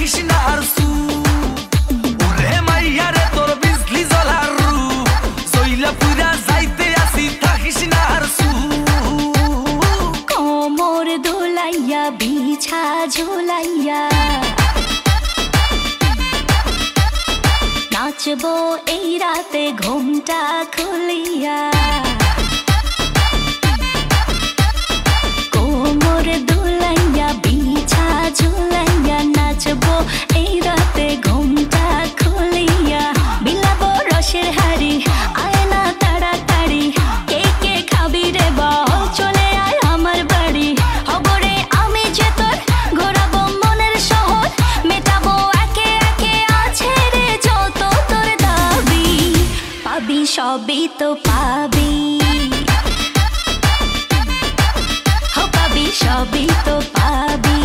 থাকিস না আর সু ওরে মাইয়া রে তোর বিজলি জ্বলার রূপ জইলা পুরা যাইতে আসি থাকিস না আর সু কোমর দোলাইয়া বিছা ঝোলাইয়া নাচবো এই রাতে ঘুমটা খুলিয়া কোমর দোলাইয়া বিছা ঝোলাইয়া নাচবো এই রাতে ঘুমটা খুলিয়া বিলাবো রসের হাড়ি আয় না তাড়াতাড়ি কে কে খাবি রে বল চলে আয় আমার বাড়ি হবরে আমি যে তোর ঘোরাবো মনের শহর মেটাবো একে একে আছে রে যত তোর দাবি পাবি সবই তো পাবি সবই তো পাবি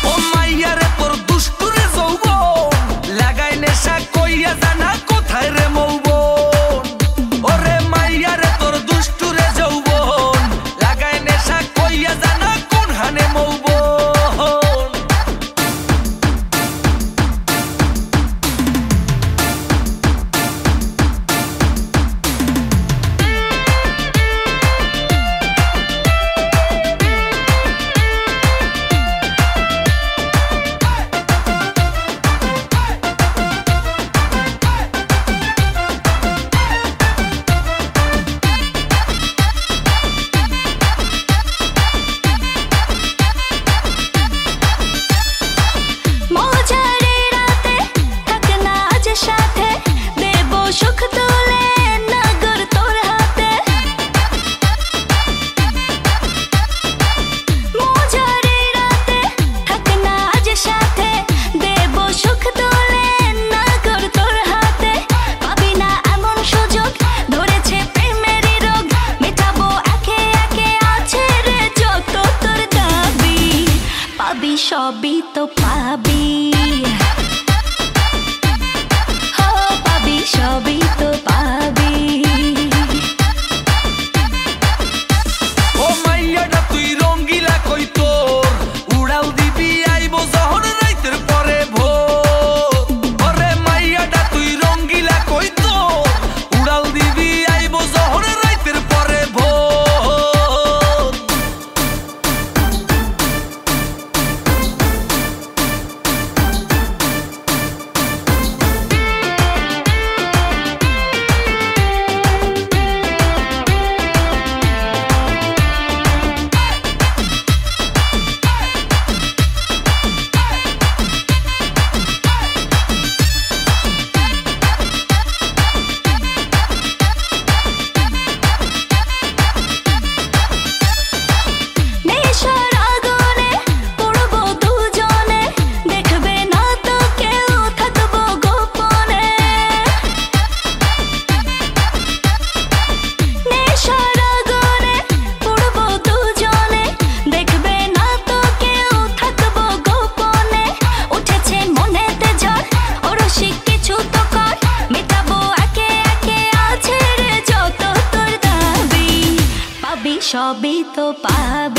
ও মাইয়া রে তোর দুষ্টুরে যৌবন লাগাই নেশা কইয়া জানা কোথায় রে মৌবন ওরে মাইয়া রে তোর দুষ্টুরে যৌবন লাগাই নেশা কইয়া জানা কোন হানে মৌবন সবই তো পাবি হো পাবি সবই তো পাবি ও মাইয়াটা তুই রঙ্গিলা কই তোর উড়াল দিবি আইবো যখন রাইতের পরে ভোর ওরে মাইয়াটা তুই রঙ্গিলা কই তোর উড়াল দিবি আইবো যখন রাইতের পরে ভোর সবই তো পাবি